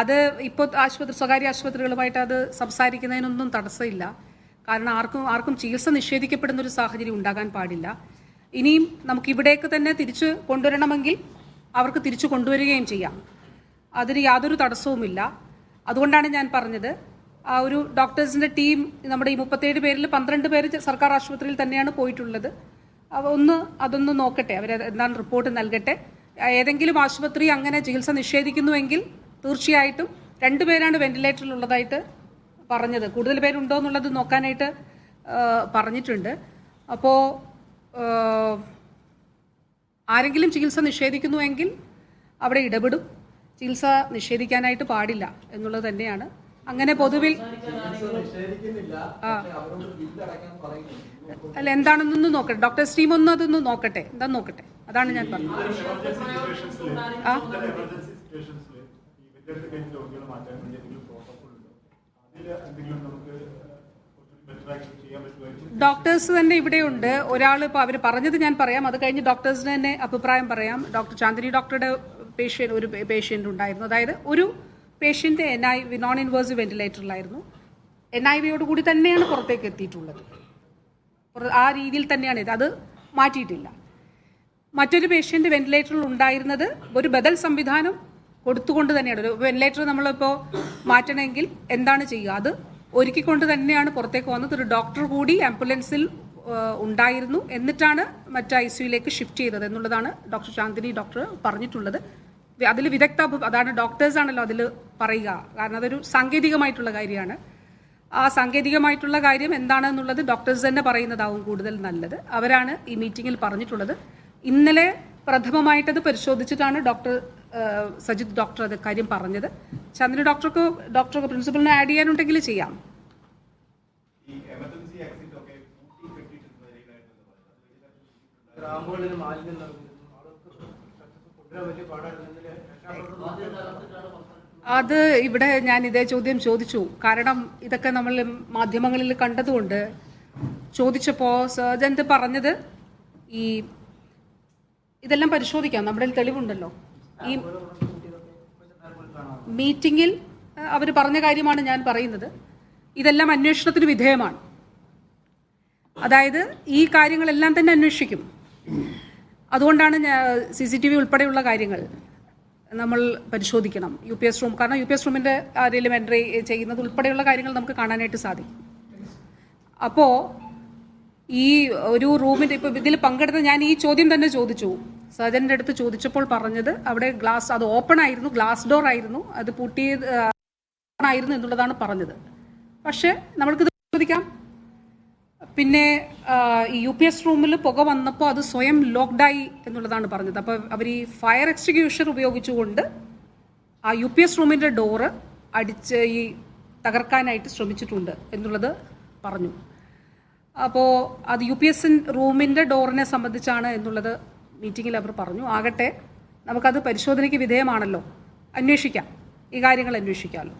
അത് ഇപ്പോൾ സ്വകാര്യ ആശുപത്രികളുമായിട്ട് അത് സംസാരിക്കുന്നതിനൊന്നും തടസ്സമില്ല. കാരണം ആർക്കും ചികിത്സ നിഷേധിക്കപ്പെടുന്ന ഒരു സാഹചര്യം ഉണ്ടാകാൻ പാടില്ല. ഇനിയും നമുക്ക് ഇവിടേക്ക് തന്നെ തിരിച്ചു കൊണ്ടുവരണമെങ്കിൽ അവർക്ക് തിരിച്ചു കൊണ്ടുവരികയും ചെയ്യാം. അതിന് യാതൊരു തടസ്സവുമില്ല. അതുകൊണ്ടാണ് ഞാൻ പറഞ്ഞത്, ആ ഒരു ഡോക്ടേഴ്സിൻ്റെ ടീം നമ്മുടെ ഈ 37 പേരിൽ 12 പേര് സർക്കാർ ആശുപത്രിയിൽ തന്നെയാണ് പോയിട്ടുള്ളത്. അതൊന്ന് നോക്കട്ടെ, അവർ എന്താണ് റിപ്പോർട്ട് നൽകട്ടെ. ഏതെങ്കിലും ആശുപത്രി അങ്ങനെ ചികിത്സ നിഷേധിക്കുന്നുവെങ്കിൽ തീർച്ചയായിട്ടും 2 പേരാണ് വെന്റിലേറ്ററിലുള്ളതായിട്ട് പറഞ്ഞത്. കൂടുതൽ പേരുണ്ടോ എന്നുള്ളത് നോക്കാനായിട്ട് പറഞ്ഞിട്ടുണ്ട്. അപ്പോൾ ആരെങ്കിലും ചികിത്സ നിഷേധിക്കുന്നുവെങ്കിൽ അവിടെ ഇടപെടും. ചികിത്സ നിഷേധിക്കാനായിട്ട് പാടില്ല എന്നുള്ളത് തന്നെയാണ്. അങ്ങനെ പൊതുവിൽ അല്ല എന്താണെന്നൊന്ന് നോക്കട്ടെ, ഡോക്ടേഴ്സ് ടീം ഒന്ന് അതൊന്ന് നോക്കട്ടെ, എന്താന്ന് നോക്കട്ടെ. അതാണ് ഞാൻ പറഞ്ഞത്. ഡോക്ടേഴ്സ് തന്നെ ഇവിടെയുണ്ട്. ഒരാൾ ഇപ്പോൾ അവർ പറഞ്ഞത് ഞാൻ പറയാം, അത് കഴിഞ്ഞ് ഡോക്ടേഴ്സിന് തന്നെ അഭിപ്രായം പറയാം. ഡോക്ടർ ചാന്ദിനി ഡോക്ടറുടെ ഒരു പേഷ്യൻ്റ് ഉണ്ടായിരുന്നു. അതായത് ഒരു പേഷ്യൻ്റ് നോൺ ഇൻവേഴ്സീവ് വെന്റിലേറ്ററിലായിരുന്നു. NIV കൂടി തന്നെയാണ് പുറത്തേക്ക് എത്തിയിട്ടുള്ളത്. ആ രീതിയിൽ തന്നെയാണ് അത് മാറ്റിയിട്ടില്ല. മറ്റൊരു പേഷ്യൻ്റ് വെന്റിലേറ്ററിൽ ഉണ്ടായിരുന്നത് ഒരു ബദൽ സംവിധാനം കൊടുത്തുകൊണ്ട് തന്നെയാണ്. ഒരു വെന്റിലേറ്റർ നമ്മളിപ്പോൾ മാറ്റണമെങ്കിൽ എന്താണ് ചെയ്യുക, അത് ഒരുക്കിക്കൊണ്ട് തന്നെയാണ് പുറത്തേക്ക് വന്നത്. ഒരു ഡോക്ടർ കൂടി ആംബുലൻസിൽ ഉണ്ടായിരുന്നു, എന്നിട്ടാണ് മറ്റ് ICUയിലേക്ക് ഷിഫ്റ്റ് ചെയ്തത് എന്നുള്ളതാണ് ഡോക്ടർ ചാന്ദിനി ഡോക്ടർ പറഞ്ഞിട്ടുള്ളത്. അതിൽ അതാണ് ഡോക്ടേഴ്സാണല്ലോ അതിൽ പറയുക, കാരണം അതൊരു സാങ്കേതികമായിട്ടുള്ള കാര്യമാണ്. ആ സാങ്കേതികമായിട്ടുള്ള കാര്യം എന്താണെന്നുള്ളത് ഡോക്ടേഴ്സ് തന്നെ പറയുന്നതാവും കൂടുതൽ നല്ലത്. അവരാണ് ഈ മീറ്റിങ്ങിൽ പറഞ്ഞിട്ടുള്ളത്. ഇന്നലെ പ്രഥമമായിട്ടത് പരിശോധിച്ചിട്ടാണ് സജിത് ഡോക്ടർ അത് കാര്യം പറഞ്ഞത്. ചന്ദ്രൻ ഡോക്ടർക്ക് പ്രിൻസിപ്പലിനെ ആഡ് ചെയ്യാനുണ്ടെങ്കിൽ ചെയ്യാം. അത് ഇവിടെ ഞാൻ ഇതേ ചോദ്യം ചോദിച്ചു. കാരണം ഇതൊക്കെ നമ്മൾ മാധ്യമങ്ങളിൽ കണ്ടതുകൊണ്ട് ചോദിച്ചപ്പോൾ സർജന്റ് പറഞ്ഞത് ഇതെല്ലാം പരിശോധിക്കാം, നമ്മുടെ തെളിവുണ്ടല്ലോ. ഈ മീറ്റിങ്ങിൽ അവർ പറഞ്ഞ കാര്യമാണ് ഞാൻ പറയുന്നത്. ഇതെല്ലാം അന്വേഷണത്തിന് വിധേയമാണ്. അതായത് ഈ കാര്യങ്ങളെല്ലാം തന്നെ അന്വേഷിക്കും. അതുകൊണ്ടാണ് CCTV ഉൾപ്പെടെയുള്ള കാര്യങ്ങൾ നമ്മൾ പരിശോധിക്കണം. UPS റൂം, കാരണം UPS റൂമിൻ്റെ ആരെങ്കിലും എൻട്രി ചെയ്യുന്നത് ഉൾപ്പെടെയുള്ള കാര്യങ്ങൾ നമുക്ക് കാണാനായിട്ട് സാധിക്കും. അപ്പോൾ ഈ ഒരു റൂമിൻ്റെ ഇപ്പോൾ ഇതിൽ പങ്കെടുത്ത ഞാൻ ഈ ചോദ്യം തന്നെ ചോദിച്ചു. സർജൻ്റെ അടുത്ത് ചോദിച്ചപ്പോൾ പറഞ്ഞത് അവിടെ അത് ഓപ്പൺ ആയിരുന്നു, ഗ്ലാസ് ഡോർ ആയിരുന്നു, അത് പൂട്ടിയതായിരുന്നു എന്നുള്ളതാണ് പറഞ്ഞത്. പക്ഷേ നമ്മൾക്കിത് ചോദിക്കാം. പിന്നെ ഈ UPS റൂമിൽ പുക വന്നപ്പോൾ അത് സ്വയം ലോക്ക്ഡായി എന്നുള്ളതാണ് പറഞ്ഞത്. അപ്പോൾ അവർ ഈ ഫയർ എക്സ്റ്റിങ്ക്യൂഷർ ഉപയോഗിച്ചുകൊണ്ട് ആ UPS റൂമിൻ്റെ ഡോറ് തകർക്കാനായിട്ട് ശ്രമിച്ചിട്ടുണ്ട് എന്നുള്ളത് പറഞ്ഞു. അപ്പോൾ അത് UPS റൂമിൻ്റെ ഡോറിനെ സംബന്ധിച്ചാണ് എന്നുള്ളത് മീറ്റിങ്ങിൽ അവർ പറഞ്ഞു. ആകട്ടെ, നമുക്കത് പരിശോധനയ്ക്ക് വിധേയമാണല്ലോ, അന്വേഷിക്കാം, ഈ കാര്യങ്ങൾ അന്വേഷിക്കാമല്ലോ.